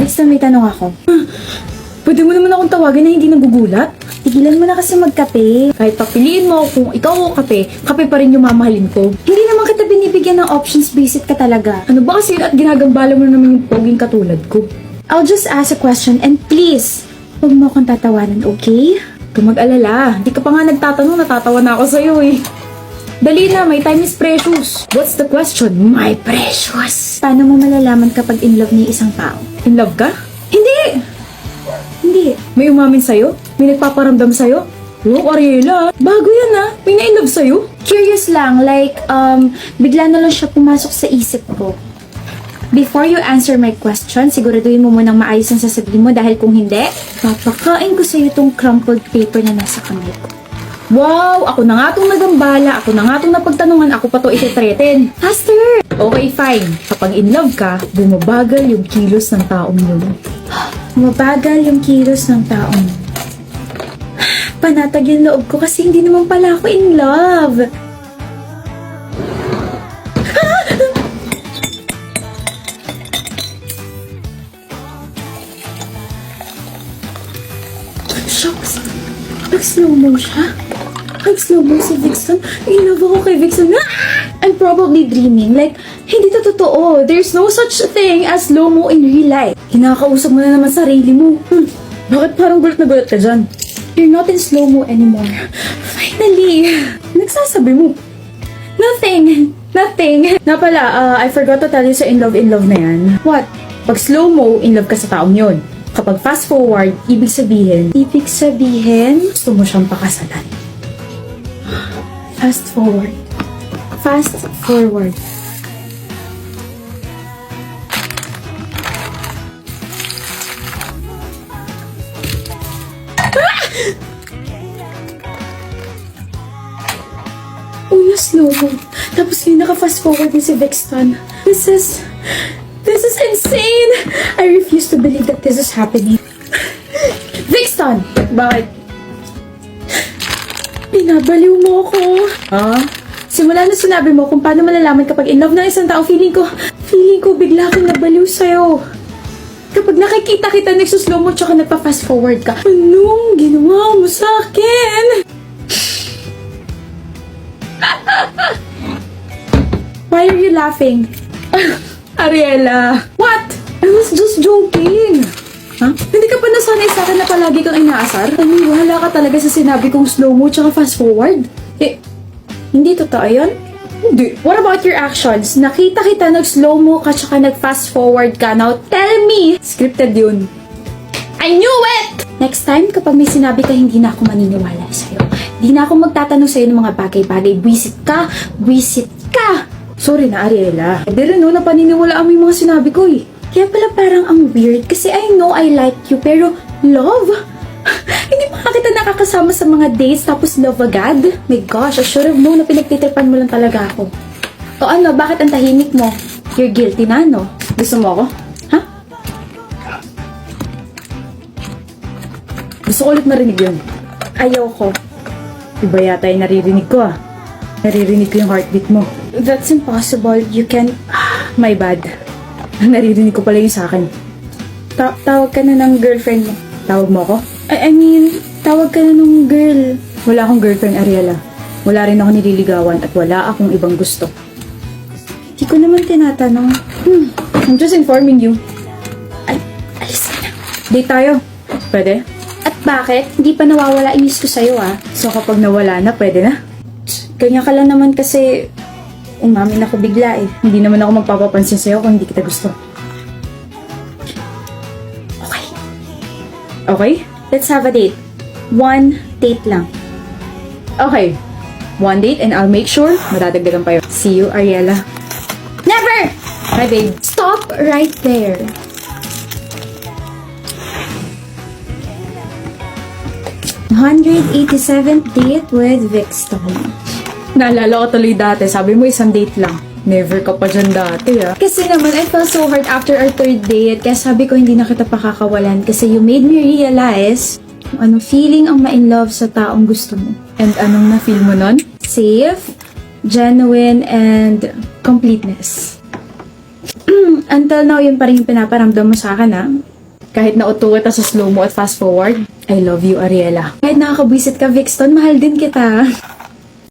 Basta may tanong ako. Pwede mo naman akong tawagan na hindi nagugulat? Tigilan mo na kasi magkape. Kahit papiliin mo kung ikaw o kape, kape pa rin yung mamahalin ko. Hindi naman kita binibigyan ng options, visit ka talaga. Ano ba kasi at ginagambala mo na naman yung poging katulad ko? I'll just ask a question and please, huwag mo akong tatawanan, okay? Kung mag-alala, di ka pa nga nagtatanong, natatawa na ako sa'yo eh. Dali na, my time is precious. What's the question, my precious? Paano mo malalaman kapag in love ni isang tao? In love ka? Hindi! Hindi. May umamin sa'yo? May nagpaparamdam sa'yo? Oh, Ariela, bago yan ah. May na-in love sa'yo? Curious lang, like, bigla na lang siya pumasok sa isip ko. Before you answer my question, siguraduhin mo munang maayos ang sasabihin mo dahil kung hindi, papakain ko sa'yo tong crumpled paper na nasa kamay ko. Wow! Ako na nga itong nagambala, ako na nga itong napagtanungan, ako pa to iti-threaten. Faster! Okay, fine. Kapag in love ka, bumabagal yung kilos ng taong yun. Bumabagal yung kilos ng taong yun. Panatag yung loob ko kasi hindi naman pala ako in love. Shucks! Nag-slow mo siya? Nag-slow mo si Vixen? In love ako kay Vixen. I'm probably dreaming. Like, hindi to totoo. There's no such thing as slow-mo in real life. Kinakausap mo na naman sarili mo. Bakit parang gulat na gulat ka dyan? You're not in slow-mo anymore. Finally! Nagsasabi mo. Nothing. Na pala, I forgot to tell you sa in love na yan. What? Pag slow-mo, in love ka sa taong yon. Kapag fast forward, ibig sabihin, gusto mo siyang pakasalan. Fast forward. Una slow-mo. Tapos yung naka-fast forward ni si Vexton. This is insane! I refuse to believe that this is happening. Vixton! Bakit? Pinabaliw mo ako. Simula na sinabi mo kung paano malalaman kapag in love na isang tao, feeling ko bigla akong nabaliw sa'yo. Kapag nakikita kita, nagsuslow mo tsaka nagpa-fast forward ka. Anong ginawa mo sa akin? Why are you laughing? Ariela! What? I was just joking! Hindi ka pa nasanay sa akin na palagi kang inaasar? Wala ka talaga sa sinabi kong slow-mo tsaka fast-forward? Hindi totoo yun? Hindi. What about your actions? Nakita kita nag-slow-mo ka tsaka nag-fast-forward ka. Now tell me! Scripted yun. I knew it! Next time, kapag may sinabi ka, hindi na ako maniniwala sa'yo. Hindi na ako magtatanong sa'yo ng mga bagay-bagay. Buisit ka! Sorry na, Ariela. Hindi rin na paniniwalaan mo yung mga sinabi ko eh. Kaya pala parang ang weird kasi I know I like you pero love? Hindi pa kita nakakasama sa mga dates tapos love agad? My gosh, I should have known na pinagtitripan mo lang talaga ako. O ano, bakit ang tahimik mo? You're guilty na, no? Gusto mo ako? Ha? Gusto ko ulit marinig yun. Ayaw ko. Iba yata yung naririnig ko ah. Naririnig ko yung heartbeat mo. That's impossible. You can... My bad. Naririnig ko pala yung sa akin. Tawag ka na ng girlfriend mo. Tawag mo ako? I mean, tawag ka na ng girl. Wala akong girlfriend, Ariela. Wala rin ako nililigawan at wala akong ibang gusto. Hindi ko naman tinatanong. I'm just informing you. Alis ka na. Date tayo. Pwede? At bakit? Hindi pa nawawala inis ko sa'yo ah. So kapag nawala na, pwede na? Ganyan ka lang naman kasi umamin ako bigla eh. Hindi naman ako magpapapansin sa'yo kung hindi kita gusto. Okay? Let's have a date. One date lang. Okay. One date and I'll make sure madadagdagan pa yun. See you, Ariela. Never! Hi, babe. Stop right there. #187th date with Vixton. Naalala ko tuloy dati, sabi mo isang date lang. Never ka pa dyan dati ah. Kasi naman, I felt so hard after our third date. Kaya sabi ko hindi na kita pakakawalan. Kasi you made me realize kung anong feeling ang ma-in love sa taong gusto mo. And anong na-feel mo nun? Safe, genuine, and completeness. Until now, yun pa rin yung pinaparamdam mo sa akin ah. Kahit nauto kita sa slow mo at fast forward, I love you, Ariela. Kahit nakakabwisit ka, Vixton, mahal din kita.